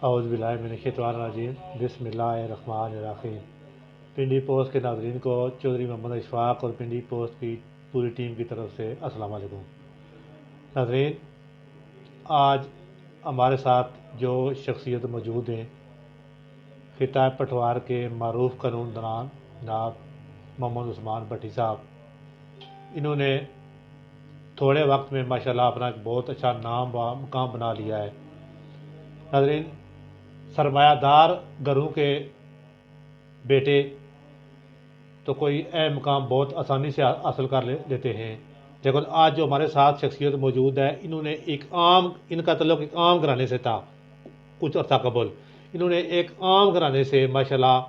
اعوذ باللہ من الشیطان الرجیم بسم اللہ الرحمن الرحیم۔ پنڈی پوسٹ کے ناظرین کو چودھری محمد اشفاق اور پنڈی پوسٹ کی پوری ٹیم کی طرف سے السلام علیکم۔ ناظرین، آج ہمارے ساتھ جو شخصیت موجود ہیں، خطہ پٹوار کے معروف قانون دان جناب محمد عثمان بٹی صاحب، انہوں نے تھوڑے وقت میں ماشاءاللہ اپنا ایک بہت اچھا نام و مقام بنا لیا ہے۔ ناظرین، سرمایہ دار گھروں کے بیٹے تو کوئی اہم مقام بہت آسانی سے حاصل کر لیتے ہیں، لیکن آج جو ہمارے ساتھ شخصیت موجود ہے، انہوں نے ان کا تعلق ایک عام گھرانے سے تھا۔ کچھ عرصہ قبل انہوں نے ایک عام گھرانے سے ماشاءاللہ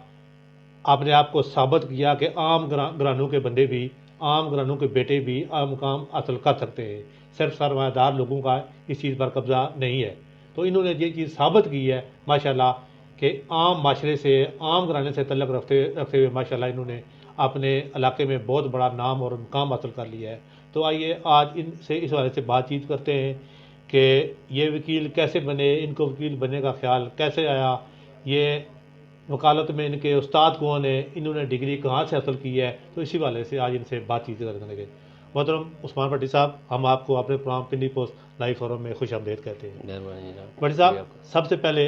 اپنے آپ کو ثابت کیا کہ عام گھرانوں کے بندے بھی، عام گھرانوں کے بیٹے بھی عام مقام حاصل کر سکتے ہیں، صرف سرمایہ دار لوگوں کا اس چیز پر قبضہ نہیں ہے۔ تو انہوں نے یہ چیز ثابت کی ہے ماشاءاللہ کہ عام معاشرے سے، عام گھرانے سے تعلق رکھتے ہوئے ماشاءاللہ انہوں نے اپنے علاقے میں بہت بڑا نام اور مقام حاصل کر لیا ہے۔ تو آئیے آج ان سے اس حوالے سے بات چیت کرتے ہیں کہ یہ وکیل کیسے بنے، ان کو وکیل بننے کا خیال کیسے آیا، یہ وکالت میں ان کے استاد کون ہیں، انہوں نے ڈگری کہاں سے حاصل کی ہے، تو اسی والے سے آج ان سے بات چیت کرنے لگے۔ محترم عثمان بٹی صاحب، ہم آپ کو اپنے programme Pindi post live forum میں خوش آمدید کہتے ہیں۔ بٹی صاحب، سب سے پہلے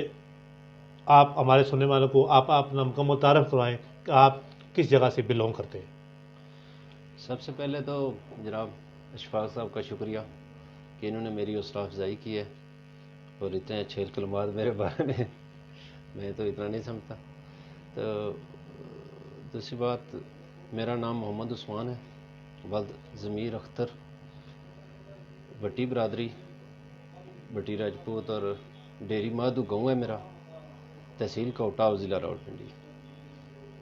آپ ہمارے سننے والوں کو آپ اپنا مکمل تعارف کروائیں کہ آپ کس جگہ سے بلونگ کرتے ہیں۔ سب سے پہلے تو جناب اشفاق صاحب کا شکریہ کہ انہوں نے میری حوصلہ افزائی کی ہے اور اتنے اچھے کلمات میرے بارے میں تو اتنا نہیں سمجھتا۔ تو دوسری بات، میرا نام محمد عثمان ہے، ولد ضمیر اختر، بٹی برادری، بٹی راجپوت، اور ڈیری مادو گاؤں ہے میرا، تحصیل کوٹا، ضلع راولپنڈی۔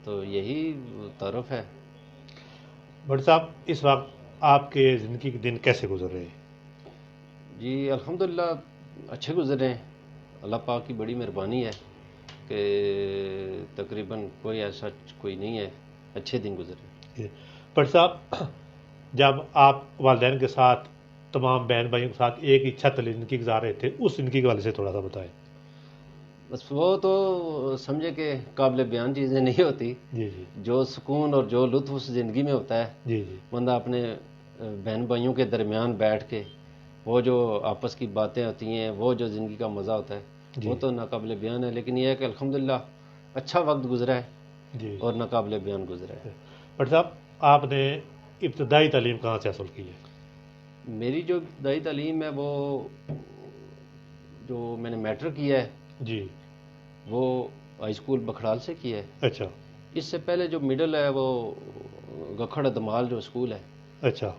تو یہی تعارف ہے۔ بٹی صاحب، اس وقت آپ کے زندگی کے دن کیسے گزر رہے ہیں؟ جی الحمدللہ اچھے گزرے ہیں، اللہ پاک کی بڑی مہربانی ہے کہ تقریباً کوئی ایسا کوئی نہیں ہے، اچھے دن گزرے۔ بٹی صاحب، جب آپ والدین کے ساتھ، تمام بہن بھائیوں کے ساتھ ایک ہی چھت تلے زندگی گزار رہے تھے، اس زندگی کے والے سے تھوڑا سا بتائیں۔ بس وہ تو سمجھے کہ قابل بیان چیزیں نہیں ہوتی۔ جی جی جو سکون اور جو لطف اس زندگی میں ہوتا ہے، جی جی بندہ اپنے بہن بھائیوں کے درمیان بیٹھ کے وہ جو آپس کی باتیں ہوتی ہیں، وہ جو زندگی کا مزہ ہوتا ہے، وہ تو ناقابل بیان ہے۔ لیکن یہ ہے کہ الحمدللہ اچھا وقت گزرا ہے جی اور ناقابل بیان گزرا ہے۔ بٹی صاحب، آپ نے ابتدائی تعلیم کہاں سے حاصل کی ہے؟ میری جو ابتدائی تعلیم ہے، وہ جو میں نے میٹرک کیا ہے جی، وہ ہائی اسکول بکھڑال سے کیا ہے۔ اچھا اس سے پہلے جو مڈل ہے وہ گکھڑ دمال جو اسکول ہے، اچھا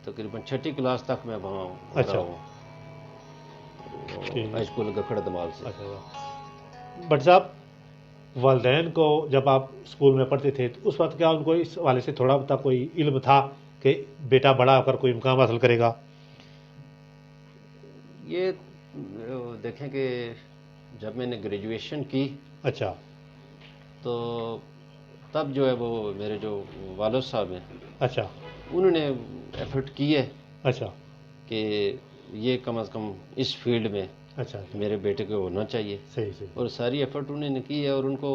تقریباً 6ٹھی کلاس تک میں وہاں اچھا رہا ہوں، ہائی اسکول گکھڑ دمال سے۔ اچھا بٹ صاحب، والدین کو جب آپ اسکول میں پڑھتے تھے تو اس وقت کیا ان کو اس حوالے سے تھوڑا بہت کوئی علم تھا کہ بیٹا بڑا ہو کر کوئی مقام حاصل کرے گا؟ یہ دیکھیں کہ جب میں نے گریجویشن کی اچھا تو تب جو ہے وہ میرے جو والد صاحب ہیں، اچھا انہوں نے ایفرٹ کی ہے اچھا کہ یہ کم از کم اس فیلڈ میں اچھا میرے بیٹے کو ہونا چاہیے، صحیح صحیح اور ساری ایفرٹ انہوں نے کی ہے۔ اور ان کو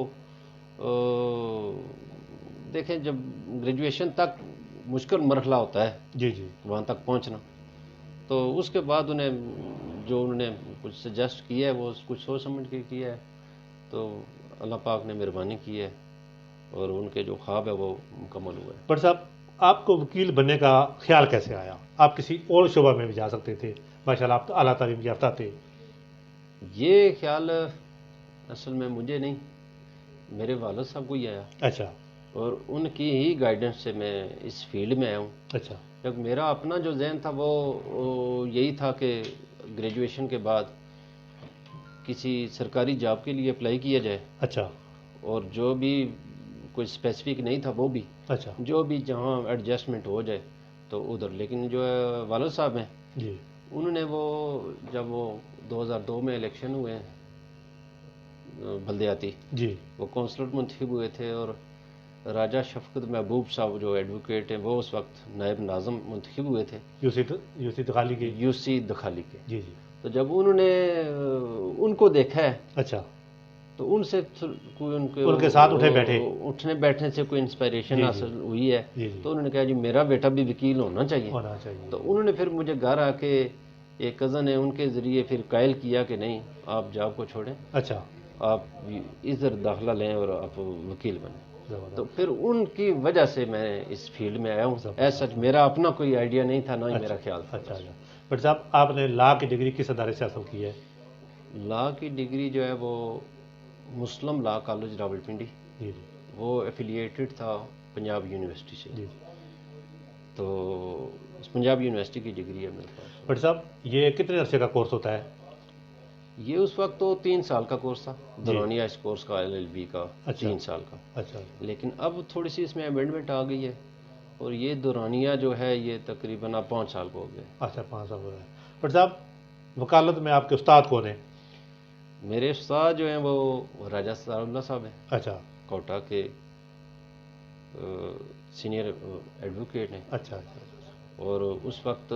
دیکھیں، جب گریجویشن تک مشکل مرحلہ ہوتا ہے جی جی وہاں تک پہنچنا، تو اس کے بعد انہوں نے کچھ سجیسٹ کیا ہے، وہ کچھ سوچ سمجھ کے کیا ہے، تو اللہ پاک نے مہربانی کی ہے اور ان کے جو خواب ہے وہ مکمل ہوا ہے۔ بٹ صاحب، آپ کو وکیل بننے کا خیال کیسے آیا؟ آپ کسی اور شعبہ میں بھی جا سکتے تھے، ماشاءاللہ آپ اعلیٰ تعلیم یافتہ تھے۔ یہ خیال اصل میں مجھے نہیں، میرے والد صاحب کو ہی آیا، اچھا اور ان کی ہی گائیڈنس سے میں اس فیلڈ میں آیا ہوں۔ اچھا جب میرا اپنا جو ذہن تھا وہ یہی تھا کہ گریجویشن کے بعد کسی سرکاری جاب کے لیے اپلائی کیا جائے، اچھا اور جو بھی کوئی اسپیسیفک نہیں تھا وہ بھی، اچھا جو بھی جہاں ایڈجسٹمنٹ ہو جائے تو ادھر۔ لیکن جو والد صاحب ہیں، جی انہوں نے جب وہ 2002 میں الیکشن ہوئے ہیں بلدیاتی، جی وہ کونسلر منتخب ہوئے تھے، اور راجہ شفقت محبوب صاحب جو ایڈوکیٹ ہیں وہ اس وقت نائب ناظم منتخب ہوئے تھے، یو سی دخالی کی، یو سی دکھالی کے۔ جی جی تو جب انہوں نے ان کو دیکھا ہے اچھا تو ان سے کوئی ان کے ساتھ اٹھنے بیٹھنے سے کوئی انسپائریشن حاصل ہوئی ہے. تو انہوں نے کہا جی میرا بیٹا بھی وکیل ہونا چاہیے. تو انہوں نے پھر مجھے گھر آ کے ایک کزن ہے ان کے ذریعے پھر قائل کیا کہ نہیں آپ جاب کو چھوڑیں, اچھا آپ ادھر داخلہ لیں اور آپ وکیل بنیں. تو پھر ان کی وجہ سے میں اس فیلڈ میں آیا ہوں. ایسا میرا اپنا کوئی آئیڈیا نہیں تھا, نہ ہی میرا خیال تھا. اچھا بٹ صاحب آپ نے لا کی ڈگری کس ادارے سے حاصل کی ہے؟ لا کی ڈگری جو ہے وہ مسلم لا کالج راولپنڈی, جی وہ ایفیلیٹڈ تھا پنجاب یونیورسٹی سے. جی. تو پنجاب یونیورسٹی کی ڈگری ہے میرے پاس. بٹ صاحب یہ کتنے عرصے کا کورس ہوتا ہے؟ یہ اس وقت تو 3 سال کا کورس تھا, دورانیہ اس کورس کا LLB کا 3 سال کا. اچھا. لیکن اب تھوڑی سی اس میں امینڈمنٹ آ گئی ہے اور یہ دورانیہ جو ہے یہ تقریباً اب 5 سال کو ہو گیا. اچھا 5 سال ہو گئے. بٹ صاحب وکالت میں آپ کے استاد کون ہیں؟ میرے استاد جو ہیں وہ راجہ ستار اللہ صاحب ہیں. اچھا. کوٹا کے سینئر ایڈوکیٹ ہیں. اچھا. اور اس وقت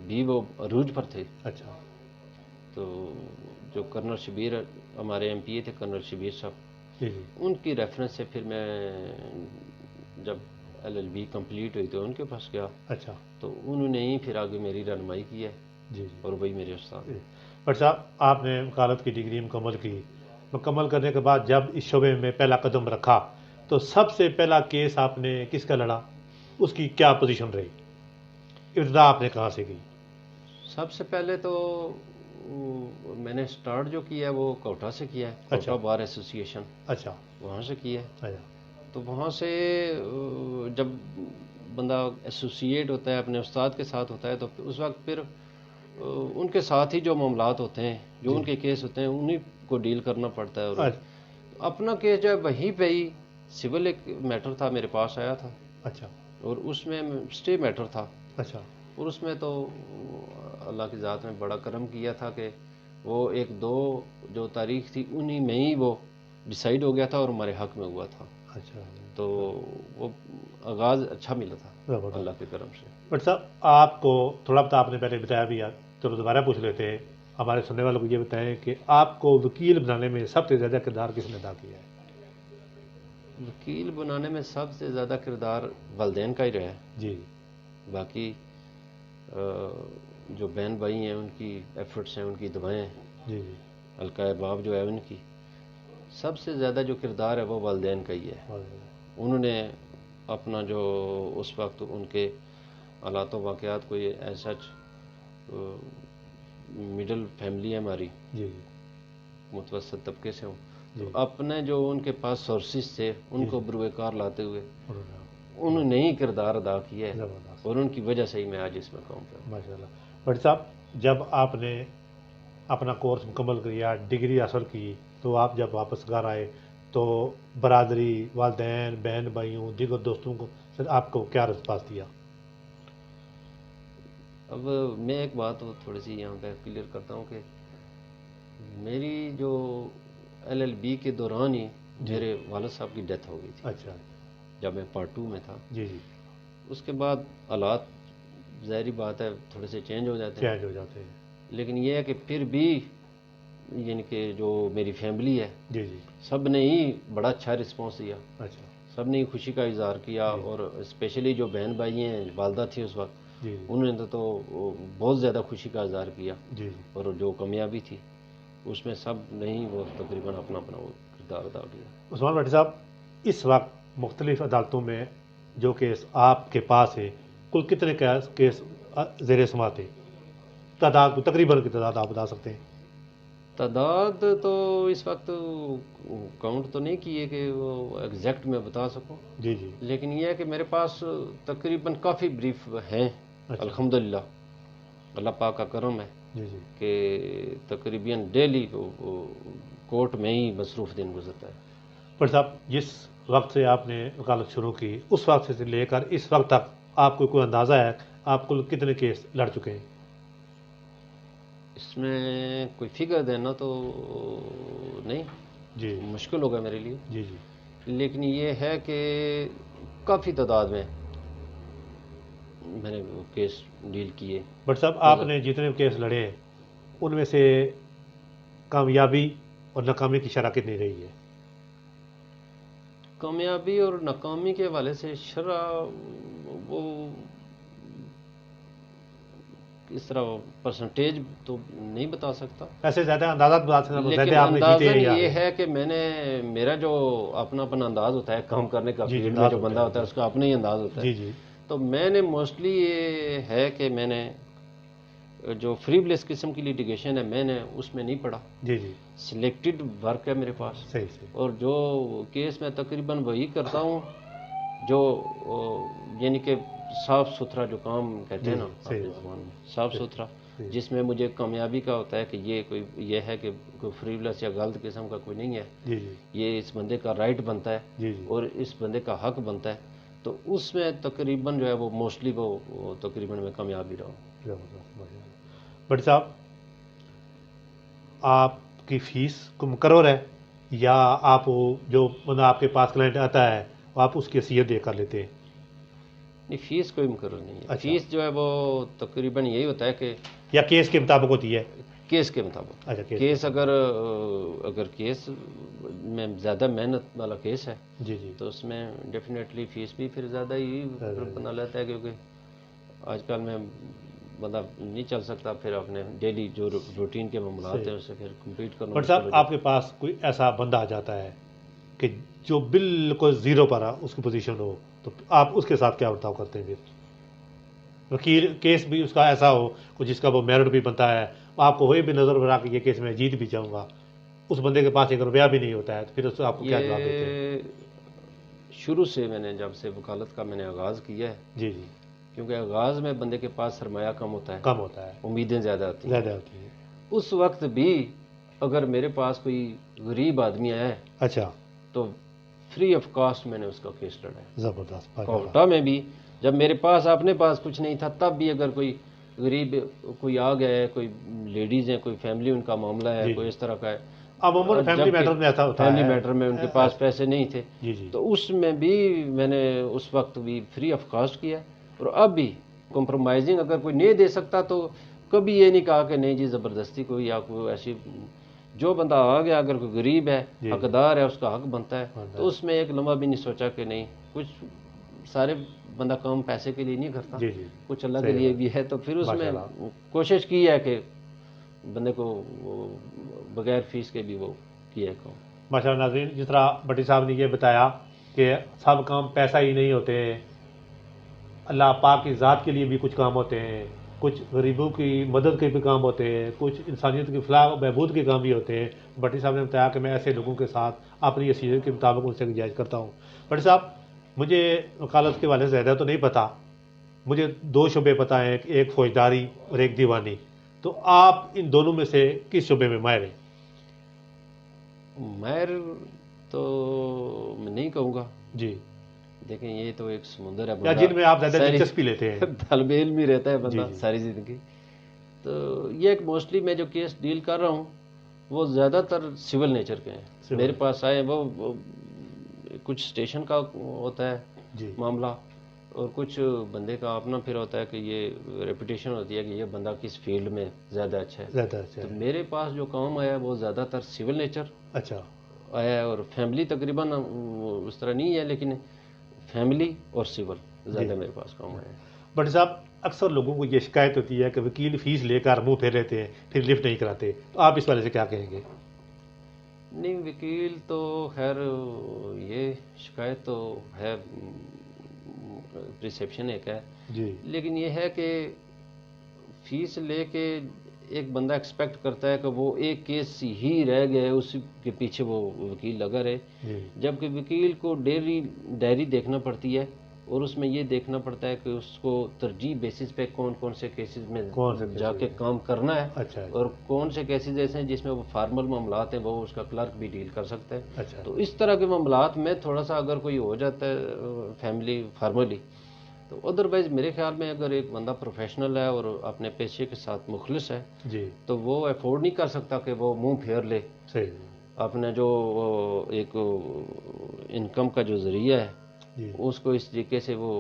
بھی وہ عروج پر تھے. اچھا. تو جو کرنل شبیر ہمارے MP تھے, کرنل شبیر صاحب, جی ان کی ریفرنس سے پھر میں جب LLB کمپلیٹ ہوئی تو ان کے پاس گیا. اچھا. تو انہوں نے ہی پھر آگے میری رہنمائی کی ہے. جی. اور وہی میرے استاد. بٹ صاحب آپ نے وکالت کی ڈگری مکمل کرنے کے بعد جب اس شعبے میں پہلا قدم رکھا تو سب سے پہلا کیس آپ نے کس کا لڑا, اس کی کیا پوزیشن رہی, ابتدا آپ نے کہاں سے کی؟ سب سے پہلے تو میں نے سٹارٹ جو کیا ہے وہ کوٹا سے کیا ہے, کوٹا بار ایسوسی ایشن. اچھا. وہاں سے کیا ہے. اچھا. تو وہاں سے جب بندہ ایسوسیٹ ہوتا ہے اپنے استاد کے ساتھ ہوتا ہے تو اس وقت پھر ان کے ساتھ ہی جو معاملات ہوتے ہیں, جو ان کے کیس ہوتے ہیں, انہیں کو ڈیل کرنا پڑتا ہے. اور اپنا کیس جو ہے وہیں پہ ہی سول ایک میٹر تھا میرے پاس آیا تھا. اچھا. اور اس میں اسٹے میٹر تھا. اچھا. اور اس میں تو اللہ کی ذات نے بڑا کرم کیا تھا کہ وہ 1-2 جو تاریخ تھی انہی میں ہی وہ ڈیسائیڈ ہو گیا تھا اور ہمارے حق میں ہوا تھا. اچھا. تو وہ آغاز اچھا ملا تھا اللہ کے کرم سے. بٹ صاحب آپ کو تھوڑا بتا, آپ نے پہلے بتایا بھی, چلو دوبارہ پوچھ لیتے ہیں, ہمارے سننے والوں کو یہ بتائیں کہ آپ کو وکیل بنانے میں سب سے زیادہ کردار کس نے ادا کیا ہے؟ وکیل بنانے میں سب سے زیادہ کردار والدین کا ہی رہا ہے. جی. باقی جو بہن بھائی ہیں ان کی ایفرٹس ہیں, ان کی دعائیں ہیں. جی جی. حلقہ باب جو ہے ان کی سب سے زیادہ جو کردار ہے وہ والدین کا ہی ہے. انہوں نے اپنا جو اس وقت ان کے حالات و واقعات کو, یہ ایز سچ مڈل فیملی ہے ہماری, جی متوسط طبقے سے ہوں, تو اپنے جو ان کے پاس سورسز تھے ان کو بروئے کار لاتے ہوئے انہوں نے ہی کردار ادا کیا ہے, اور ان کی وجہ سے ہی میں آج اس مقام پہ ہوں. ماشاء اللہ. بٹ صاحب جب آپ نے اپنا کورس مکمل کیا, ڈگری حاصل کی, تو آپ جب واپس گھر آئے تو برادری, والدین, بہن بھائیوں, دیگر دوستوں کو آپ کو کیا رسپانس دیا؟ اب میں ایک بات تھوڑی سی یہاں پہ کلیئر کرتا ہوں کہ میری جو LLB کے دوران ہی میرے والد صاحب کی ڈیتھ ہو گئی تھی. اچھا. جب میں پارٹ 2 میں تھا. جی جی. اس کے بعد حالات ظاہری بات ہے تھوڑے سے چینج ہو جاتے ہیں. لیکن یہ ہے کہ پھر بھی یعنی کہ جو میری فیملی ہے, جی جی, سب نے ہی بڑا اچھا رسپانس دیا. اچھا. سب نے خوشی کا اظہار کیا. اور اسپیشلی جو بہن بھائی ہیں, والدہ تھی اس وقت, انہوں نے تو بہت زیادہ خوشی کا اظہار کیا. اور جو کامیابی تھی اس میں سب نے ہی وہ تقریباً اپنا وہ کردار ادا کیا. عثمان بھٹی صاحب, اس وقت مختلف عدالتوں میں جو کیس آپ کے پاس ہے, کل کتنے کیس زیر سماعت ہے؟ تعداد, تقریباً کی تعداد آپ بتا سکتے ہیں؟ تعداد تو اس وقت کاؤنٹ تو نہیں کی ہے کہ وہ ایگزیکٹ میں بتا سکوں. جی جی. لیکن یہ ہے کہ میرے پاس تقریباً کافی بریف ہیں. الحمدللہ اللہ پاک کا کرم ہے. جی جی. کہ تقریباً ڈیلی کورٹ میں ہی مصروف دن گزرتا ہے. پر صاحب جس وقت سے آپ نے وکالت شروع کی, اس وقت سے لے کر اس وقت تک آپ کو کوئی اندازہ ہے آپ کل کتنے کیس لڑ چکے ہیں؟ اس میں کوئی فگر دینا تو نہیں, جی مشکل ہوگا میرے لیے. جی جی. لیکن یہ ہے کہ کافی تعداد میں نے کیس ڈیل کیے. بٹ صاحب آپ نے جتنے کیس لڑے ان میں سے کامیابی اور ناکامی کی شرح کتنی رہی ہے؟ کامیابی اور ناکامی کے حوالے سے شرح وہ اس طرح پرسنٹیج تو نہیں بتا سکتا، ایسے زیادہ اندازات بتا سکتے ہیں، لیکن زیادہ آپ نے جیتے اندازاً ہیں یا یہ ہے کہ میرا جو اپنا انداز ہوتا ہے کام کرنے کا، جی، فیلڈ میں انداز جو بندہ ہوتا ہے جی اس کا اپنا ہی انداز ہوتا ہے. جی جی تو میں نے موسٹلی یہ ہے کہ میں نے جو فریبلیس قسم کی لیٹیگیشن ہے میں نے اس میں نہیں پڑھا. جی جی سلیکٹڈ ورک ہے میرے پاس، صحیح صحیح اور جو کیس میں تقریباً وہی کرتا ہوں جو یعنی کہ صاف ستھرا جو کام کہتے ہیں جی نا جی صحیح اپنی بات زبان میں، صاف صحیح ستھرا، صحیح جس میں مجھے کامیابی کا ہوتا ہے کہ یہ ہے کہ کوئی فریبلیس یا غلط قسم کا کوئی نہیں ہے، جی جی یہ اس بندے کا رائٹ بنتا ہے جی جی اور اس بندے کا حق بنتا ہے. تو اس میں تقریباً جو ہے وہ موسٹلی وہ تقریباً میں کامیابی رہا ہوں. زبردست ماشاء اللہ. بٹ صاحب آپ کی فیس کو مقرر ہے یا آپ وہ جو مطلب آپ کے پاس کلائنٹ آتا ہے وہ آپ اس کی حیثیت دے کر لیتے ہیں؟ نہیں، فیس کوئی مقرر نہیں ہے. اچھا. فیس جو ہے وہ تقریباً یہی ہوتا ہے کہ یا کیس کے مطابق ہوتی ہے؟ کیس کے مطابق. اچھا کیس اگر کیس میں زیادہ محنت والا کیس ہے جی جی تو اس میں ڈیفینیٹلی فیس بھی پھر زیادہ ہی بنا لیتا ہے، کیونکہ آج کل میں بندہ نہیں چل سکتا، پھر اپنے ڈیلی جو روٹین کے معاملات ہیں اسے پھر کمپلیٹ کرنا بٹ مشکل ہو صاحب جاتا آپ کے پاس کوئی ایسا بندہ آ جاتا ہے کہ جو بالکل زیرو پر اس کی پوزیشن ہو تو آپ اس کے ساتھ کیا برتاؤ کرتے ہیں؟ پھر وکیل کیس بھی اس کا ایسا ہو جس کا وہ میرٹ بھی بنتا ہے، آپ کو وہی بھی نظر بنا کہ یہ کیس میں جیت بھی جاؤں گا، اس بندے کے پاس ایک روپیہ بھی نہیں ہوتا ہے، تو پھر اس آپ کو کیا جواب دیتے ہیں؟ یہ شروع سے میں نے جب سے وکالت کا میں نے آغاز کیا ہے، جی جی کیونکہ آغاز میں بندے کے پاس سرمایہ کم ہوتا ہے، کم ہوتا ہے، امیدیں زیادہ ہوتی ہیں. زیادہ ہوتی ہے. اس وقت بھی اگر میرے پاس کوئی غریب آدمی آیا ہے اچھا. تو فری آف کاسٹ میں نے اس کا کیس لڑا ہے. زبردست ماشاء کوٹا اللہ. میں بھی جب میرے پاس اپنے پاس کچھ نہیں تھا تب بھی اگر کوئی غریب کوئی آ گیا ہے، کوئی لیڈیز ہیں، کوئی فیملی ان کا معاملہ ہے، جی کوئی جی اس طرح کا ہے، عموماً فیملی جبکہ میٹر میں ایسا ہوتا فیملی ہے. میٹر میں ان کے پاس پیسے نہیں تھے، جی جی تو اس میں بھی میں نے اس وقت بھی فری آف کاسٹ کیا. اور اب بھی کمپرومائزنگ اگر کوئی نہیں دے سکتا تو کبھی یہ نہیں کہا کہ نہیں جی زبردستی کوئی یا کوئی ایسی، جو بندہ آ گیا اگر کوئی غریب ہے، جی حقدار ہے، اس کا حق بنتا ہے، بنتا تو ہے. اس میں ایک لمحہ بھی نہیں سوچا کہ نہیں کچھ سارے بندہ کام پیسے کے لیے نہیں کرتا، جی جی کچھ اللہ کے صحیح لیے بات. بھی ہے. تو پھر اس ماشاء میں اللہ کوشش کی ہے کہ بندے کو بغیر فیس کے بھی وہ کیا ہے کام. ماشاء اللہ. ناظرین، جس طرح بٹی صاحب نے یہ بتایا کہ سب کام پیسہ ہی نہیں ہوتے، اللہ پاک کی ذات کے لیے بھی کچھ کام ہوتے ہیں، کچھ غریبوں کی مدد کے بھی کام ہوتے ہیں، کچھ انسانیت کی فلاح و بہبود کے کام بھی ہوتے ہیں. بٹی صاحب نے بتایا کہ میں ایسے لوگوں کے ساتھ اپنی حیثیت کے مطابق ان سے گنجائش کرتا ہوں. بٹی صاحب، مجھے وکالت کے والے سے زیادہ تو نہیں پتا، مجھے دو شعبے پتہ ہیں، ایک فوجداری اور ایک دیوانی. تو آپ ان دونوں میں سے کس شعبے میں ماہر ہیں؟ ماہر تو میں نہیں کہوں گا، جی. دیکھیں یہ تو ایک سمندر ہے، یا بندہ جن میں آپ زیادہ ساری دلچسپی لیتے ہیں؟ طالب علم ہی رہتا ہے جی بندہ جی ساری زندگی. تو یہ ایک موسٹلی میں جو کیس ڈیل کر رہا ہوں وہ زیادہ تر سول نیچر کے ہیں. سول. میرے پاس آئے وہ کچھ اسٹیشن کا ہوتا ہے جی معاملہ، اور کچھ بندے کا اپنا پھر ہوتا ہے کہ یہ ریپوٹیشن ہوتی ہے کہ یہ بندہ کس فیلڈ میں زیادہ اچھا ہے. زیادہ اچھا تو ہے. میرے پاس جو کام آیا ہے وہ زیادہ تر سول نیچر اچھا. آیا ہے، اور فیملی تقریباً اس طرح نہیں ہے، لیکن فیملی اور سول زیادہ میرے پاس کام آیا ہے. بٹ صاحب، اکثر لوگوں کو یہ شکایت ہوتی ہے کہ وکیل فیس لے کر منہ پھیر لیتے ہیں، پھر لفٹ نہیں کراتے، تو آپ اس والے سے کیا کہیں گے؟ نہیں، وکیل تو خیر یہ شکایت تو ہے، پرسیپشن ایک ہے، جی لیکن یہ ہے کہ فیس لے کے ایک بندہ ایکسپیکٹ کرتا ہے کہ وہ ایک کیس ہی رہ گئے اس کے پیچھے وہ وکیل لگا رہے، جی جبکہ وکیل کو ڈائری دیکھنا پڑتی ہے، اور اس میں یہ دیکھنا پڑتا ہے کہ اس کو ترجیح بیسس پہ کون کون سے کیسز میں کون سے جا کیسز کے ہیں؟ کام کرنا ہے، اچھا اور کون سے کیسز ایسے ہیں جس میں وہ فارمل معاملات ہیں وہ اس کا کلرک بھی ڈیل کر سکتا ہے. اچھا. تو اس طرح کے معاملات میں تھوڑا سا اگر کوئی ہو جاتا ہے فیملی فارملی، تو ادروائز میرے خیال میں اگر ایک بندہ پروفیشنل ہے اور اپنے پیشے کے ساتھ مخلص ہے جی تو وہ افورڈ نہیں کر سکتا کہ وہ منہ پھیر لے صحیح. اپنے جو ایک انکم کا جو ذریعہ ہے جی اس کو اس طریقے سے وہ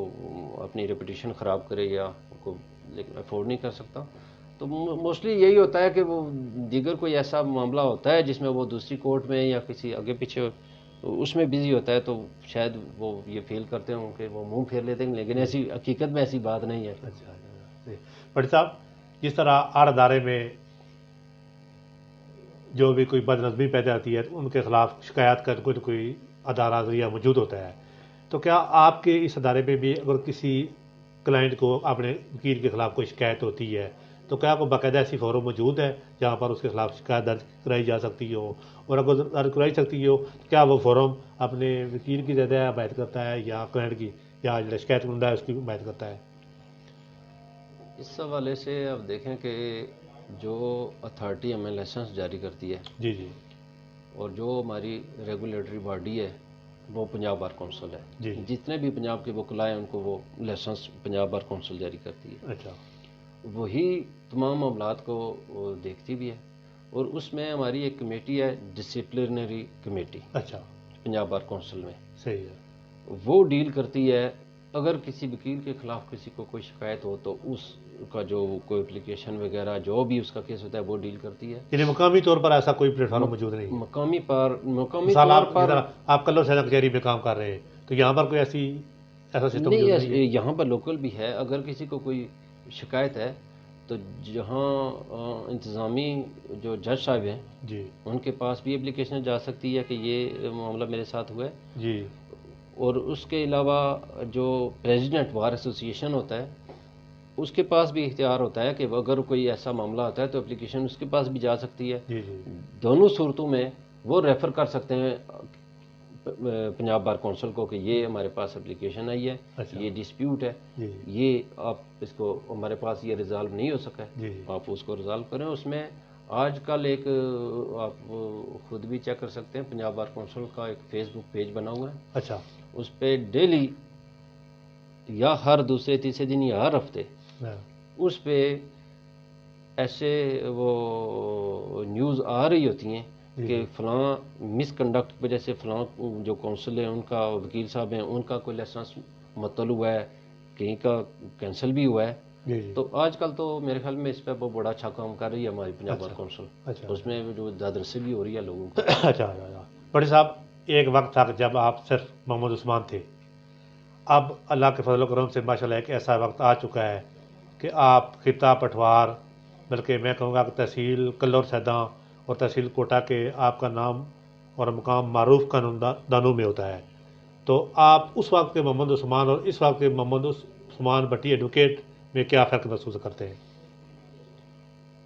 اپنی ریپوٹیشن خراب کرے یا کو افورڈ نہیں کر سکتا. تو موسٹلی یہی ہوتا ہے کہ وہ دیگر کوئی ایسا معاملہ ہوتا ہے جس میں وہ دوسری کورٹ میں یا کسی آگے پیچھے اس میں بزی ہوتا ہے، تو شاید وہ یہ فیل کرتے ہوں کہ وہ منہ پھیر لیتے ہیں، لیکن ایسی حقیقت میں ایسی بات نہیں ہے۔ اچھا بٹ صاحب، جس طرح ہر ادارے میں جو بھی کوئی بد نظمی پیدا ہوتی ہے ان کے خلاف شکایت کا کوئی نہ کوئی ادارہ ذریعہ موجود ہوتا ہے، تو کیا آپ کے اس ادارے میں بھی اگر کسی کلائنٹ کو اپنے وکیل کے خلاف کوئی شکایت ہوتی ہے تو کیا کوئی باقاعدہ ایسی فورم موجود ہے جہاں پر اس کے خلاف شکایت درج کرائی جا سکتی ہو؟ اور اگر درج کرائی سکتی ہو تو کیا وہ فورم اپنے وکیل کی زیادہ حمایت کرتا ہے یا کلائنٹ کی، یا جو شکایت کنندہ ہے اس کی حمایت کرتا ہے؟ اس حوالے سے اب دیکھیں کہ جو اتھارٹی ہمیں لائسنس جاری کرتی ہے جی جی اور جو ہماری ریگولیٹری باڈی ہے وہ پنجاب بار کونسل ہے، جی جتنے بھی پنجاب کے وکلاء ہیں ان کو وہ لائسنس پنجاب بار کونسل جاری کرتی ہے، اچھا وہی تمام معاملات کو وہ دیکھتی بھی ہے، اور اس میں ہماری ایک کمیٹی ہے ڈسپلنری کمیٹی اچھا پنجاب بار کونسل میں، صحیح ہے وہ ڈیل کرتی ہے اگر کسی وکیل کے خلاف کسی کو کوئی شکایت ہو تو اس کا جو کوئی اپلیکیشن وغیرہ جو بھی اس کا کیس ہوتا ہے وہ ڈیل کرتی ہے۔ یعنی مقامی طور پر ایسا کوئی پلیٹ فارم موجود نہیں ہے؟ مقامی مثال طور آپ پر آپ کلر سینا کچہری میں کام کر رہے ہیں تو یہاں پر کوئی ایسا سسٹم موجود نہیں ہے؟ یہاں پر لوکل بھی ہے، اگر کسی کو کوئی شکایت ہے تو جہاں انتظامی جو جج صاحب ہیں جی ان کے پاس بھی اپلیکیشن جا سکتی ہے کہ یہ معاملہ میرے ساتھ ہوا ہے، جی اور اس کے علاوہ جو پریزیڈنٹ بار ایسوسی ایشن ہوتا ہے اس کے پاس بھی اختیار ہوتا ہے کہ اگر کوئی ایسا معاملہ ہوتا ہے تو اپلیکیشن اس کے پاس بھی جا سکتی ہے۔ جی جی دونوں صورتوں میں وہ ریفر کر سکتے ہیں پنجاب بار کونسل کو کہ یہ ہمارے پاس اپلیکیشن آئی ہے، اچھا یہ ڈسپیوٹ ہے، جی یہ آپ اس کو ہمارے پاس یہ ریزالو نہیں ہو سکا ہے، جی آپ اس کو ریزالو کریں۔ اس میں آج کل ایک آپ خود بھی چیک کر سکتے ہیں، پنجاب بار کونسل کا ایک فیس بک پیج بنا ہوا ہے، اچھا اس پہ ڈیلی یا ہر دوسرے تیسرے دن یا ہر ہفتے ہاں، اس پہ ایسے وہ نیوز آ رہی ہوتی ہیں جی کہ جی فلاں مس کنڈکٹ کی وجہ سے فلاں جو کونسل ہیں ان کا وکیل صاحب ہیں ان کا کوئی لائسنس معطل ہوا ہے، کہیں کا کینسل بھی ہوا ہے۔ جی جی تو آج کل تو میرے خیال میں اس پہ بہت بڑا اچھا کام کر رہی ہے ہماری پنجاب بار اچھا کونسل، اچھا اس میں جو دادرسی بھی ہو رہی ہے لوگوں کو۔ اچھا اچھا بڑے صاحب، ایک وقت تھا جب آپ صرف محمد عثمان تھے، اب اللہ کے فضل و کرم سے ماشاء اللہ ایک ایسا وقت آ چکا ہے کہ آپ خطہ پٹوار، بلکہ میں کہوں گا کہ تحصیل کلور سیداں اور تحصیل کوٹا کے آپ کا نام اور مقام معروف قانون دانوں میں ہوتا ہے، تو آپ اس وقت کے محمد عثمان اور اس وقت کے محمد عثمان بٹی ایڈوکیٹ میں کیا فرق محسوس کرتے ہیں؟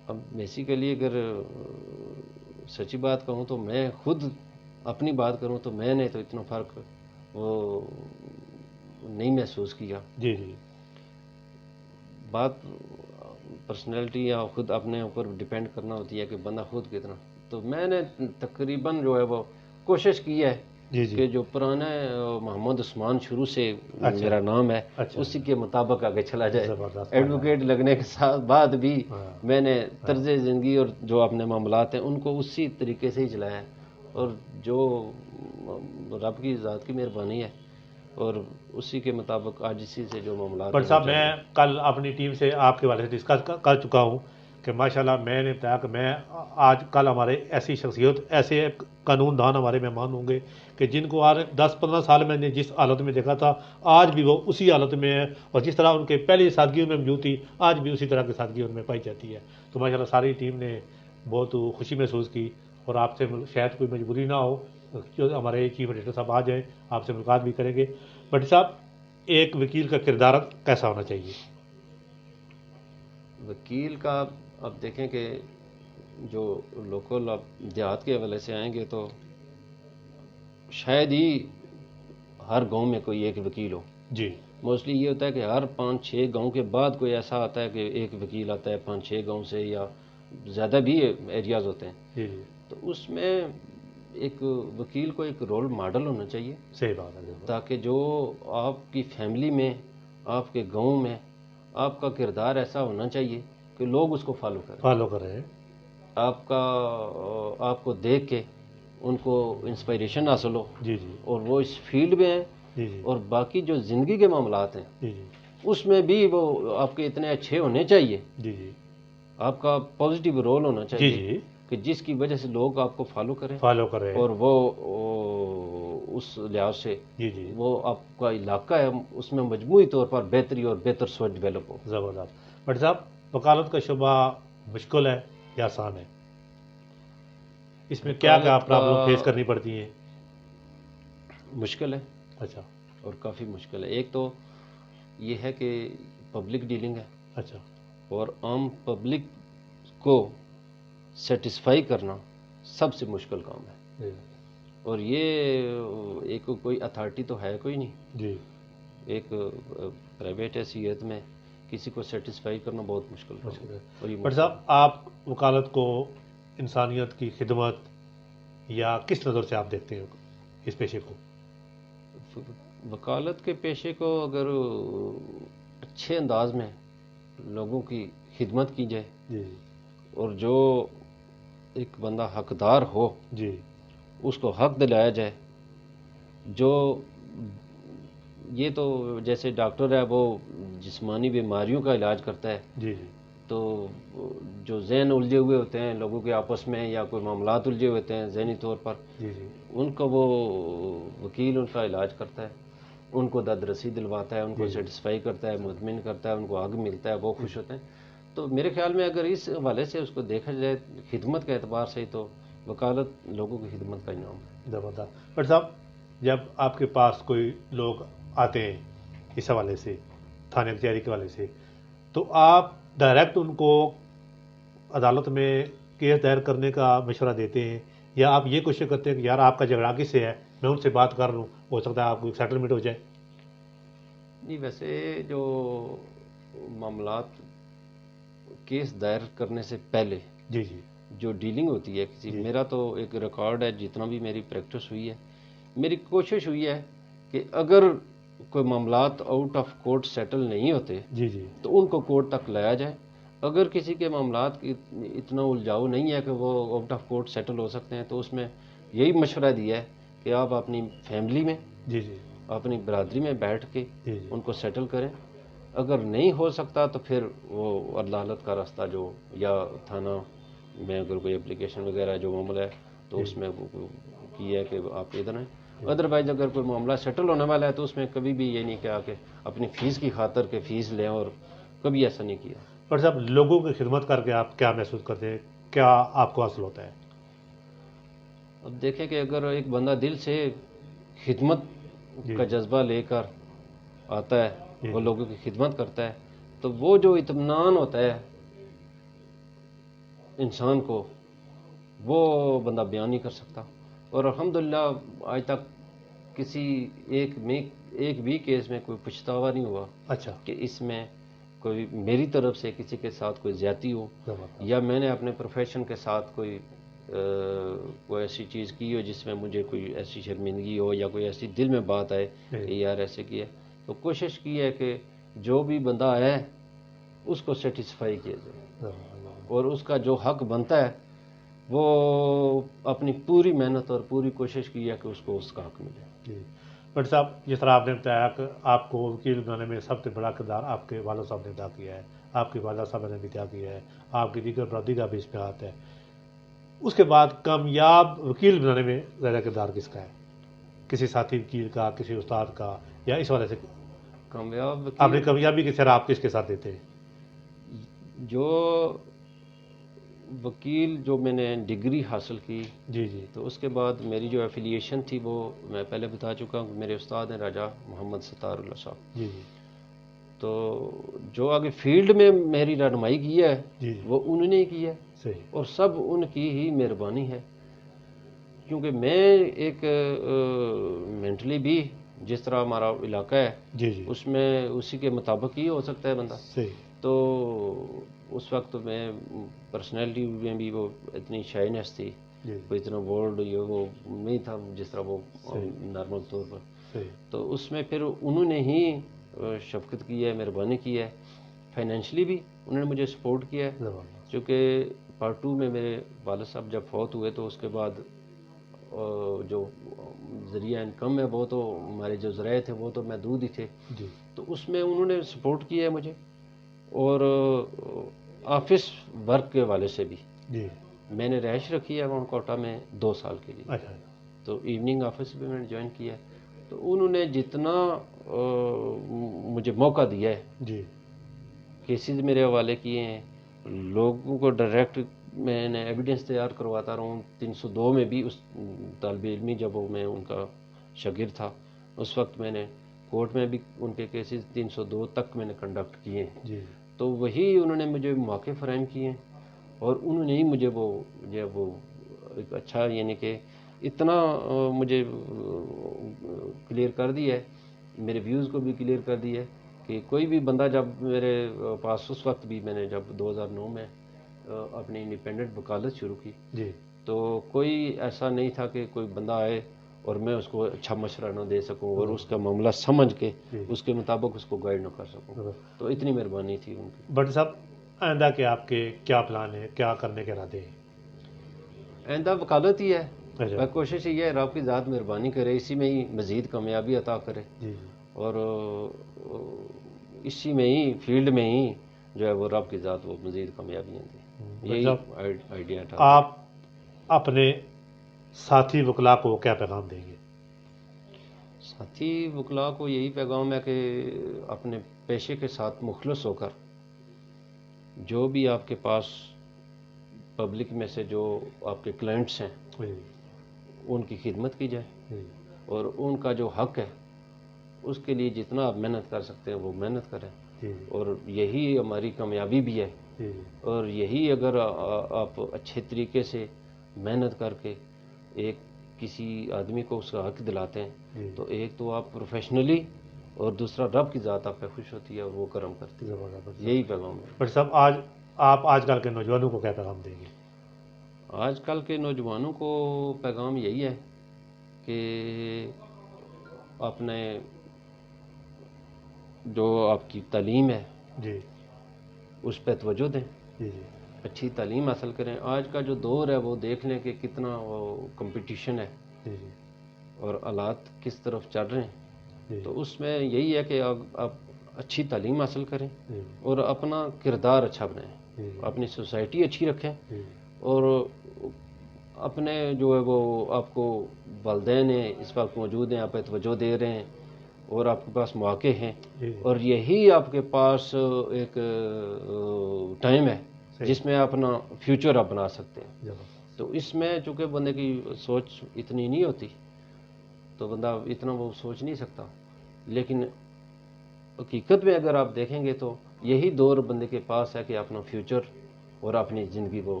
اب بیسیکلی اگر سچی بات کہوں تو میں خود اپنی بات کروں تو میں نے تو اتنا فرق وہ نہیں محسوس کیا۔ جی جی بات پرسنالٹی یا خود اپنے اوپر ڈپینڈ کرنا ہوتی ہے کہ بندہ خود کتنا، تو میں نے تقریباً جو ہے وہ کوشش کی ہے جی جی کہ جو پرانا محمد عثمان شروع سے اچھا میرا نام ہے اچھا اسی کے مطابق آگے چلا جائے۔ زبردست ایڈوکیٹ لگنے کے ساتھ بعد بھی ہاں میں نے طرز زندگی اور جو اپنے معاملات ہیں ان کو اسی طریقے سے ہی چلایا ہے، اور جو رب کی ذات کی مہربانی ہے اور اسی کے مطابق آج اسی سے جو معاملات بٹ ہیں وہ صاحب، چل رہے میں ہیں۔ کل اپنی ٹیم سے آپ کے والے سے ڈسکس کر چکا ہوں کہ ماشاءاللہ میں نے بتایا کہ میں آج کل ہمارے ایسی شخصیت، ایسے قانون دان ہمارے مہمان ہوں گے کہ جن کو آج 10-15 سال میں نے جس حالت میں دیکھا تھا آج بھی وہ اسی حالت میں ہے، اور جس طرح ان کے پہلی سادگیوں میں موجود تھی آج بھی اسی طرح کی سادگی ان میں پائی جاتی ہے۔ تو ماشاءاللہ ساری ٹیم نے بہت خوشی محسوس کی، اور آپ سے شاید کوئی مجبوری نہ ہو جو ہمارے چیف ایڈیٹر صاحب آ جائیں، آپ سے ملاقات بھی کریں گے۔ بٹ صاحب، ایک وکیل کا کردار کیسا ہونا چاہیے؟ وکیل کا اب دیکھیں کہ جو لوکل اب دیہات کے حوالے سے آئیں گے تو شاید ہی ہر گاؤں میں کوئی ایک وکیل ہو۔ جی موسٹلی یہ ہوتا ہے کہ ہر 5-6 گاؤں کے بعد کوئی ایسا آتا ہے کہ ایک وکیل آتا ہے 5-6 گاؤں سے، یا زیادہ بھی ایریاز ہوتے ہیں، جی جی تو اس میں ایک وکیل کو ایک رول ماڈل ہونا چاہیے صحیح بات ہے، بالکل تاکہ جو آپ کی فیملی میں، آپ کے گاؤں میں آپ کا کردار ایسا ہونا چاہیے کہ لوگ اس کو فالو کریں، فالو کر رہے ہیں۔ آپ کو دیکھ کے ان کو انسپائریشن حاصل ہو، جی جی اور وہ اس فیلڈ میں ہیں، جی جی اور باقی جو زندگی کے معاملات ہیں جی جی اس میں بھی وہ آپ کے اتنے اچھے ہونے چاہیے جی جی آپ کا پازیٹیو رول ہونا جی چاہیے جی کہ جس کی وجہ سے لوگ آپ کو فالو کریں فالو کر رہے ہیں. اور وہ اس لحاظ سے جی جی وہ آپ کا علاقہ ہے اس میں مجموعی طور پر بہتری اور بہتر سوچ ڈیولپ ہو. زبردست. بٹ صاحب وکالت کا شعبہ مشکل ہے یا آسان ہے؟ اس میں کیا وکالت پرابلم فیس کا کرنی پڑتی ہیں؟ مشکل ہے اچھا اور کافی مشکل ہے. ایک تو یہ ہے کہ پبلک ڈیلنگ ہے اچھا اور عام پبلک کو سیٹسفائی کرنا سب سے مشکل کام ہے. جی اور یہ ایک کوئی اتھارٹی تو ہے کوئی نہیں. جی ایک پرائیویٹ حیثیت میں کسی کو سیٹسفائی کرنا بہت مشکل کام مشکل ہے ہے. اور یہ بٹ مشکل صاحب آپ وکالت کو انسانیت کی خدمت یا کس نظر سے آپ دیکھتے ہیں اس پیشے کو؟ وکالت کے پیشے کو اگر اچھے انداز میں لوگوں کی خدمت کی جائے جی اور جو ایک بندہ حقدار ہو جی اس کو حق دلایا جائے. جو یہ تو جیسے ڈاکٹر ہے وہ جسمانی بیماریوں کا علاج کرتا ہے جی جی تو جو ذہن الجھے ہوئے ہوتے ہیں لوگوں کے آپس میں یا کوئی معاملات الجھے ہوئے ہوتے ہیں ذہنی طور پر جی جی ان کو وہ وکیل ان کا علاج کرتا ہے. ان کو داد رسی دلواتا ہے ان کو جی جی سیٹسفائی کرتا ہے مطمئن کرتا ہے ان کو حق ملتا ہے وہ خوش ہوتے ہیں. تو میرے خیال میں اگر اس حوالے سے اس کو دیکھا جائے خدمت کے اعتبار سے تو وکالت لوگوں کی خدمت کا انعام ہے. زبردست. بٹ صاحب جب آپ کے پاس کوئی لوگ آتے ہیں اس حوالے سے تھانے کچہری کے حوالے سے تو آپ ڈائریکٹ ان کو عدالت میں کیس دائر کرنے کا مشورہ دیتے ہیں یا آپ یہ کوشش کرتے ہیں کہ یار آپ کا جھگڑا کس سے ہے میں ان سے بات کر لوں ہو سکتا ہے آپ کو سیٹلمنٹ ہو جائے؟ نہیں ویسے جو معاملات کیس دائر کرنے سے پہلے جی جی جو ڈیلنگ ہوتی ہے کسی جی میرا تو ایک ریکارڈ ہے جتنا بھی میری پریکٹس ہوئی ہے میری کوشش ہوئی ہے کہ اگر کوئی معاملات آؤٹ آف کورٹ سیٹل نہیں ہوتے جی جی تو ان کو کورٹ تک لایا جائے. اگر کسی کے معاملات کی اتنا الجھاؤ نہیں ہے کہ وہ آؤٹ آف کورٹ سیٹل ہو سکتے ہیں تو اس میں یہی مشورہ دیا ہے کہ آپ اپنی فیملی میں جی جی اپنی برادری میں بیٹھ کے جی جی ان کو سیٹل کریں. اگر نہیں ہو سکتا تو پھر وہ عدالت کا راستہ جو یا تھانہ میں اگر کوئی اپلیکیشن وغیرہ جو معاملہ ہے تو اس میں کی ہے کہ آپ ادھر ہیں. ادروائز اگر کوئی معاملہ سیٹل ہونے والا ہے تو اس میں کبھی بھی یہ نہیں کہا کہ اپنی فیس کی خاطر کہ فیس لیں اور کبھی ایسا نہیں کیا. پر صاحب لوگوں کی خدمت کر کے آپ کیا محسوس کرتے ہیں کیا آپ کو حاصل ہوتا ہے؟ اب دیکھیں کہ اگر ایک بندہ دل سے خدمت جی کا جذبہ لے کر آتا ہے جی اور جی لوگوں کی خدمت کرتا ہے تو وہ جو اطمینان ہوتا ہے انسان کو وہ بندہ بیان نہیں کر سکتا. اور الحمدللہ آج تک کسی ایک بھی کیس میں کوئی پچھتاوا نہیں ہوا اچھا کہ اس میں کوئی میری طرف سے کسی کے ساتھ کوئی زیادتی ہو زبردست. یا میں نے اپنے پروفیشن کے ساتھ کوئی ایسی چیز کی ہو جس میں مجھے کوئی ایسی شرمندگی ہو یا کوئی ایسی دل میں بات آئے کہ یار ایسے کیا. تو کوشش کی ہے کہ جو بھی بندہ آیا ہے اس کو سیٹسفائی کیا جائے اور اس کا جو حق بنتا ہے وہ اپنی پوری محنت اور پوری کوشش کی ہے کہ اس کو اس کا حق ملے. جی بٹ صاحب جس طرح آپ نے بتایا کہ آپ کو وکیل بنانے میں سب سے بڑا کردار آپ کے والد صاحب نے ادا کیا ہے آپ کے والد صاحب نے بھی ادا کیا ہے آپ کی دیگر برادری کا بھی اس میں ہاتھ ہے. اس کے بعد کامیاب وکیل بنانے میں زیادہ کردار کس کا ہے؟ کسی ساتھی وکیل کا کسی استاد کا یا اس وجہ سے کامیاب آپ نے وکیل کامیابی کی طرح آپ کس کے ساتھ دیتے ہیں؟ جو وکیل جو میں نے ڈگری حاصل کی جی جی تو اس کے بعد میری جو ایفیلیشن تھی وہ میں پہلے بتا چکا ہوں کہ میرے استاد ہیں راجہ محمد ستار اللہ صاحب. جی جی تو جو آگے فیلڈ میں میری رہنمائی کی ہے جی جی وہ انہوں نے ہی کی ہے صحیح. اور سب ان کی ہی مہربانی ہے کیونکہ میں ایک مینٹلی بھی جس طرح ہمارا علاقہ ہے جی جی اس میں اسی کے مطابق ہی ہو سکتا ہے بندہ. صحیح. تو اس وقت میں پرسنالٹی میں بھی وہ اتنی شائنس تھی جی کوئی اتنا بولڈ یہ وہ نہیں تھا جس طرح وہ صحیح. نارمل طور پر. صحیح. تو اس میں پھر انہوں نے ہی شفقت کی ہے مہربانی کی ہے فائنینشلی بھی انہوں نے مجھے سپورٹ کیا ہے زبردست. چونکہ پارٹ 2 میں میرے والد صاحب جب فوت ہوئے تو اس کے بعد جو ذریعہ انکم ہے وہ تو ہمارے جو ذرائع تھے وہ تو محدود ہی تھے جی تو اس میں انہوں نے سپورٹ کیا ہے مجھے. اور آفس ورک کے حوالے سے بھی جی میں نے رہائش رکھی ہے وہاں کوٹا میں 2 سال کے لیے. اچھا تو ایوننگ آفس بھی میں نے جوائن کیا ہے. تو انہوں نے جتنا مجھے موقع دیا ہے، جی کیسز میرے حوالے کیے ہیں، لوگوں کو ڈائریکٹ میں نے ایویڈنس تیار کرواتا رہا ہوں. 302 میں بھی اس طالب علمی جب میں ان کا شاگرد تھا اس وقت میں نے کورٹ میں بھی ان کے کیسز 302 تک میں نے کنڈکٹ کیے ہیں. جی تو وہی انہوں نے مجھے مواقع فراہم کیے ہیں اور انہوں نے ہی مجھے وہ ایک اچھا یعنی کہ اتنا مجھے کلیئر کر دیا ہے، میرے ویوز کو بھی کلیئر کر دیا ہے کہ کوئی بھی بندہ جب میرے پاس اس وقت بھی میں نے جب 2009 میں اپنی انڈیپینڈنٹ وکالت شروع کی جی تو کوئی ایسا نہیں تھا کہ کوئی بندہ آئے اور میں اس کو اچھا مشورہ نہ دے سکوں اور اس کا معاملہ سمجھ کے جی اس کے مطابق اس کو گائیڈ نہ کر سکوں. تو اتنی مہربانی تھی ان کی. بٹ صاحب آئندہ کے آپ کے کیا پلان ہے، کیا کرنے کے ارادے ہیں؟ آئندہ وکالت ہی ہے. اچھا کوشش یہ ہے رب کی ذات مہربانی کرے، اسی میں ہی مزید کامیابی عطا کرے جی اور اسی میں ہی فیلڈ میں ہی جو ہے وہ رب کی ذات وہ مزید کامیابیاں دے. بٹ یہی صاحب آئیڈیا تھا. آپ اپنے ساتھی وکلاء کو کیا پیغام دیں گے؟ ساتھی وکلاء کو یہی پیغام ہے کہ اپنے پیشے کے ساتھ مخلص ہو کر جو بھی آپ کے پاس پبلک میں سے جو آپ کے کلائنٹس ہیں جی ان کی خدمت کی جائے جی اور ان کا جو حق ہے اس کے لیے جتنا آپ محنت کر سکتے ہیں وہ محنت کریں جی اور یہی ہماری کامیابی بھی ہے. جی اور یہی اگر آپ اچھے طریقے سے محنت کر کے ایک کسی آدمی کو اس کا حق دلاتے ہیں جی تو ایک تو آپ پروفیشنلی اور دوسرا رب کی ذات آپ پہ خوش ہوتی ہے اور وہ کرم کرتی ہے. زبردست. یہی پیغام ہے. بٹ صاحب آپ آج کل کے نوجوانوں کو کیا پیغام دیں گے؟ آج کل کے نوجوانوں کو پیغام یہی ہے کہ اپنے جو آپ کی تعلیم ہے جی اس پہ توجہ دیں، جی جی اچھی تعلیم حاصل کریں. آج کا جو دور ہے وہ دیکھ لیں کہ کتنا وہ کمپٹیشن ہے جی جی اور حالات کس طرف چل رہے ہیں. جی تو اس میں یہی ہے کہ آپ اچھی تعلیم حاصل کریں جی اور اپنا کردار اچھا بنائیں، جی اپنی سوسائٹی اچھی رکھیں جی اور اپنے جو ہے وہ آپ کو والدین ہیں اس وقت موجود ہیں، آپ پہ توجہ دے رہے ہیں اور آپ کے پاس مواقع ہیں جی اور یہی آپ کے پاس ایک ٹائم ہے صحیح. جس میں اپنا فیوچر آپ بنا سکتے ہیں. زبردست. تو اس میں چونکہ بندے کی سوچ اتنی نہیں ہوتی تو بندہ اتنا وہ سوچ نہیں سکتا، لیکن حقیقت میں اگر آپ دیکھیں گے تو یہی دور بندے کے پاس ہے کہ اپنا فیوچر اور اپنی زندگی کو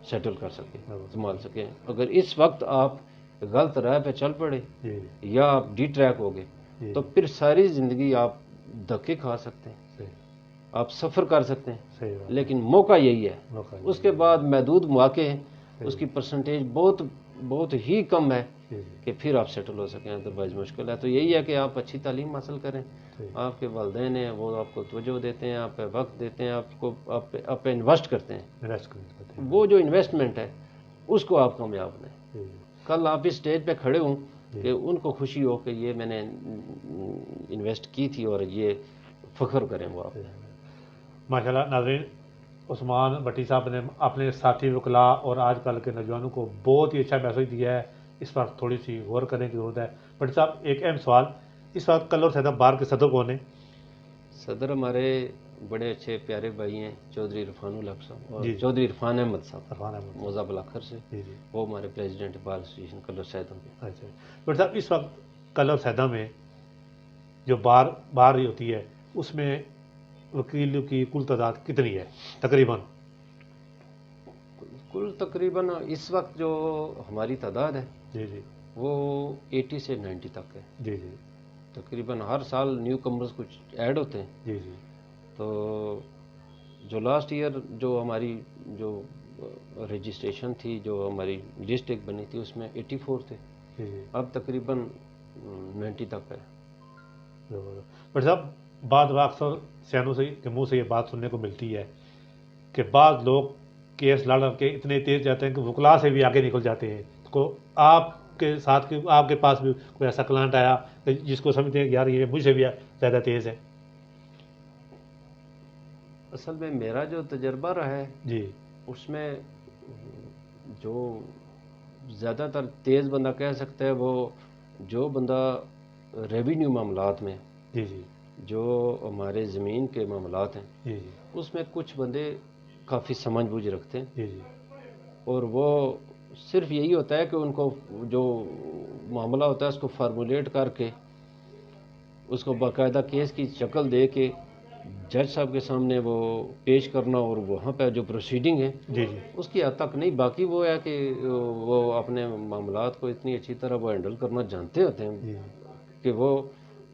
سیٹل کر سکے، سنبھال سکیں. اگر اس وقت آپ غلط راہ پہ چل پڑے جی یا آپ ڈی ٹریک ہو گئے جی تو پھر ساری زندگی آپ دھکے کھا سکتے ہیں، صحیح آپ سفر کر سکتے ہیں. صحیح بات ہے. لیکن موقع یہی ہے. موقع اس کے بعد محدود مواقع ہیں، صحیح. اس کی پرسنٹیج بہت ہی کم ہے جی جی کہ پھر آپ سیٹل ہو سکیں، ادروائز مشکل ہے. تو یہی ہے کہ آپ اچھی تعلیم حاصل کریں، صحیح آپ کے والدین ہیں وہ آپ کو توجہ دیتے ہیں، آپ پہ وقت دیتے ہیں، آپ پہ انویسٹ کرتے ہیں. ریسٹ کرتے ہیں. وہ جو انویسٹمنٹ ہے اس کو آپ کامیاب بنائیں. جی کل آپ اس اسٹیج پہ کھڑے ہوں جی کہ ان کو خوشی ہو کہ یہ میں نے انویسٹ کی تھی اور یہ فخر کریں وہ آپ پہ. ماشاء اللہ. ناظرین، عثمان بھٹی صاحب نے اپنے ساتھی وکلاء اور آج کل کے نوجوانوں کو بہت ہی اچھا میسج دیا ہے. اس پر تھوڑی سی غور کرنے کی ضرورت ہے. بھٹی صاحب، ایک اہم سوال، اس وقت کل اور سیدہ بار کے صدر کون ہیں؟ صدر ہمارے بڑے اچھے پیارے بھائی ہیں چودھری عرفان الحق صاحب اور جی. چودھری عرفان احمد صاحب عرفان احمد صاحب. موزہ بلاکھر سے. جی جی وہ ہمارے پریزیڈنٹ بار ایسوسیشن کلر سیدم کے. اچھا. بھٹی صاحب، اس وقت کل اور سیدہ میں جو بار ہوتی ہے اس میں وکیلوں کی کل تعداد کتنی ہے تقریباً؟ کل تقریباً اس وقت جو ہماری تعداد ہے جی جی وہ 80 سے 90 تک ہے. جی جی تقریباً ہر سال نیو کمرز کچھ ایڈ ہوتے ہیں. جی جی تو جو لاسٹ ایئر جو ہماری جو رجسٹریشن تھی، جو ہماری لسٹ ایک بنی تھی، اس میں 84 تھے. جی جی. اب تقریباً 90 تک ہے. بٹ صاحب، بعض اکثر سیانوں سے کے منہ سے یہ بات سننے کو ملتی ہے کہ بعض لوگ کیس لڑ کے اتنے تیز جاتے ہیں کہ وکلاء سے بھی آگے نکل جاتے ہیں. تو آپ کے ساتھ آپ کے پاس بھی کوئی ایسا کلائنٹ آیا جس کو سمجھتے ہیں کہ یار یہ مجھ سے بھی زیادہ تیز ہے؟ اصل میں میرا جو تجربہ رہا ہے جی اس میں جو زیادہ تر تیز بندہ کہہ سکتا ہے وہ جو بندہ ریونیو معاملات میں، جی جی جو ہمارے زمین کے معاملات ہیں، جی جی اس میں کچھ بندے کافی سمجھ بوجھ رکھتے ہیں، جی جی اور وہ صرف یہی ہوتا ہے کہ ان کو جو معاملہ ہوتا ہے اس کو فارمولیٹ کر کے اس کو باقاعدہ کیس کی شکل دے کے جج صاحب کے سامنے وہ پیش کرنا، اور وہاں پہ جو پروسیڈنگ ہے جی جی اس کی حد تک نہیں، باقی وہ ہے کہ وہ اپنے معاملات کو اتنی اچھی طرح وہ ہینڈل کرنا جانتے ہوتے ہیں جی کہ وہ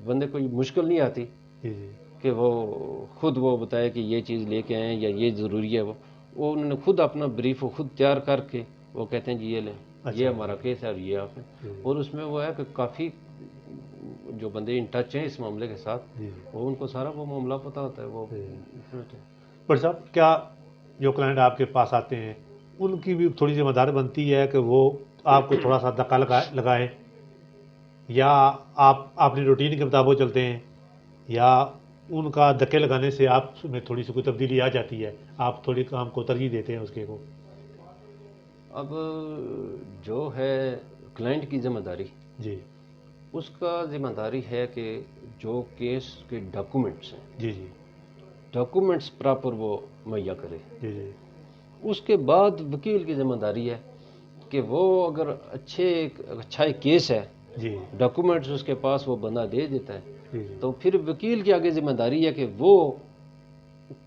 بندے کوئی مشکل نہیں آتی جی جی کہ وہ خود وہ بتائے کہ یہ چیز لے کے آئیں یا یہ ضروری ہے، وہ انہوں نے خود اپنا بریف خود تیار کر کے وہ کہتے ہیں جی یہ لیں، اچھا یہ ہمارا کیس ہے اور یہ آپ نے، جی اور اس میں وہ ہے کہ کافی جو بندے ان ٹچ ہیں اس معاملے کے ساتھ جی وہ ان کو سارا وہ معاملہ پتہ ہوتا ہے وہ جی۔ بٹ صاحب کیا جو کلائنٹ آپ کے پاس آتے ہیں ان کی بھی تھوڑی ذمہ داری بنتی ہے کہ وہ آپ کو تھوڑا سا دھکا لگائیں، یا آپ اپنی روٹین کے مطابق چلتے ہیں، یا ان کا دھکے لگانے سے آپ میں تھوڑی سی کوئی تبدیلی آ جاتی ہے، آپ تھوڑی کام کو ترجیح دیتے ہیں اس کے کو؟ اب جو ہے کلائنٹ کی ذمہ داری، جی اس کا ذمہ داری ہے کہ جو کیس کے ڈاکومنٹس ہیں جی جی ڈاکومنٹس پراپر وہ مہیا کرے، جی جی اس کے بعد وکیل کی ذمہ داری ہے کہ وہ اگر اچھا ایک کیس ہے، جی ڈاکومنٹس اس کے پاس وہ بندہ دے دیتا ہے، جی جی تو پھر وکیل کی آگے ذمہ داری ہے کہ وہ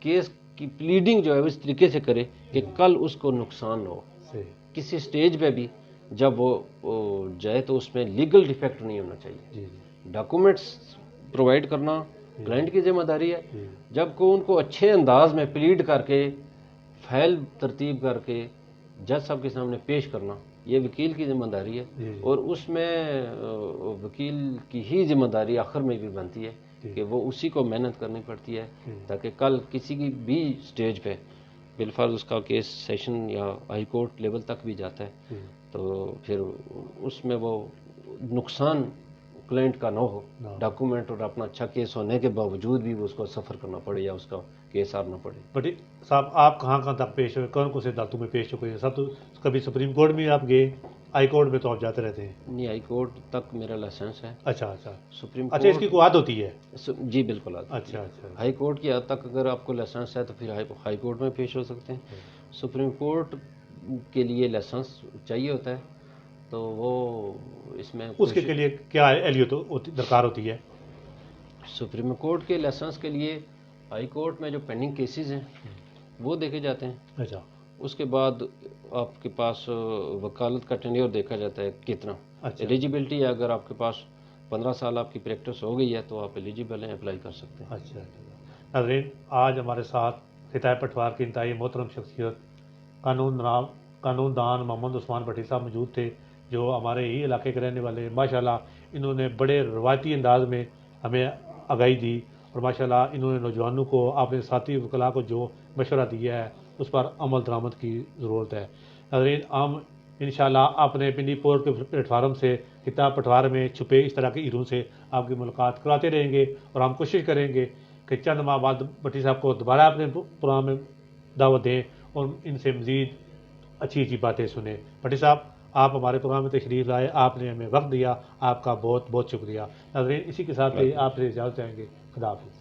کیس کی پلیڈنگ جو ہے اس طریقے سے کرے کہ کل اس کو نقصان نہ ہو، صحیح کسی سٹیج پہ بھی جب وہ جائے تو اس میں لیگل ڈیفیکٹ نہیں ہونا چاہیے۔ جی جی ڈاکومنٹس پرووائڈ کرنا کلائنٹ کی ذمہ داری ہے، جی جب کو ان کو اچھے انداز میں پلیڈ کر کے فائل ترتیب کر کے جج صاحب کے سامنے پیش کرنا یہ وکیل کی ذمہ داری ہے، جی اور اس میں وکیل کی ہی ذمہ داری آخر میں بھی بنتی ہے جی کہ وہ اسی کو محنت کرنی پڑتی ہے جی تاکہ کل کسی کی بھی سٹیج پہ بالفرض اس کا کیس سیشن یا ہائی کورٹ لیول تک بھی جاتا ہے جی تو پھر اس میں وہ نقصان کلائنٹ کا نہ ہو، نہ۔ ڈاکومنٹ اور اپنا اچھا کیس ہونے کے باوجود بھی اس کو سفر کرنا پڑے یا اس کا کیس ہارنا پڑے۔ بٹ صاحب آپ کہاں کہاں تک پیش ہوئے، کون کون سے عدالتوں میں پیش چکے ہیں؟ سب تو کبھی سپریم کورٹ میں آپ گئے، ہائی کورٹ میں تو آپ جاتے رہتے ہیں؟ نہیں، ہائی کورٹ تک میرا لائسنس ہے، اچھا اچھا سپریم اچھا، اس کی کورٹ کوئی عاد ہوتی ہے؟ جی بالکل آتی ہے۔ اچھا اچھا ہائی کورٹ کی حد تک اگر آپ کو لائسنس ہے تو پھر ہائی کورٹ میں پیش ہو سکتے ہیں، سپریم کورٹ کے لیے لائسنس چاہیے ہوتا ہے تو وہ اس میں اس کے لیے کیا اہلیت درکار ہوتی ہے؟ سپریم کورٹ کے لائسنس کے لیے ہائی کورٹ میں جو پینڈنگ کیسز ہیں وہ دیکھے جاتے ہیں، اچھا اس کے بعد آپ کے پاس وکالت کا ٹینیور دیکھا جاتا ہے کتنا، اچھا ایلیجیبلٹی ہے، اگر آپ کے پاس 15 سال آپ کی پریکٹس ہو گئی ہے تو آپ ایلیجیبل ہیں، اپلائی کر سکتے ہیں۔ اچھا ناظرین، آج ہمارے ساتھ خطۂ پٹوار کی انتہائی محترم شخصیت قانون دان محمد عثمان بٹی صاحب موجود تھے، جو ہمارے ہی علاقے کے رہنے والے، ماشاءاللہ انہوں نے بڑے روایتی انداز میں ہمیں آگاہی دی، اور ماشاءاللہ انہوں نے نوجوانوں کو، اپنے ساتھی وکلاء کو جو مشورہ دیا ہے اس پر عمل درآمد کی ضرورت ہے۔ ناظرین، ہم انشاءاللہ اپنے پنڈی پورٹ کے پلیٹ فارم سے خطہ پٹوار میں چھپے اس طرح کے ایروں سے آپ کی ملاقات کراتے رہیں گے، اور ہم کوشش کریں گے کہ چند ماہ بعد بٹی صاحب کو دوبارہ اپنے پروگرام میں دعوت دیں اور ان سے مزید اچھی اچھی باتیں سنیں۔ بٹی صاحب، آپ ہمارے پروگرام میں تشریف لائے، آپ نے ہمیں وقت دیا، آپ کا بہت بہت شکریہ۔ ناظرین، اسی کے ساتھ ہی آپ سے اجازت چاہیں گے، خدا حافظ۔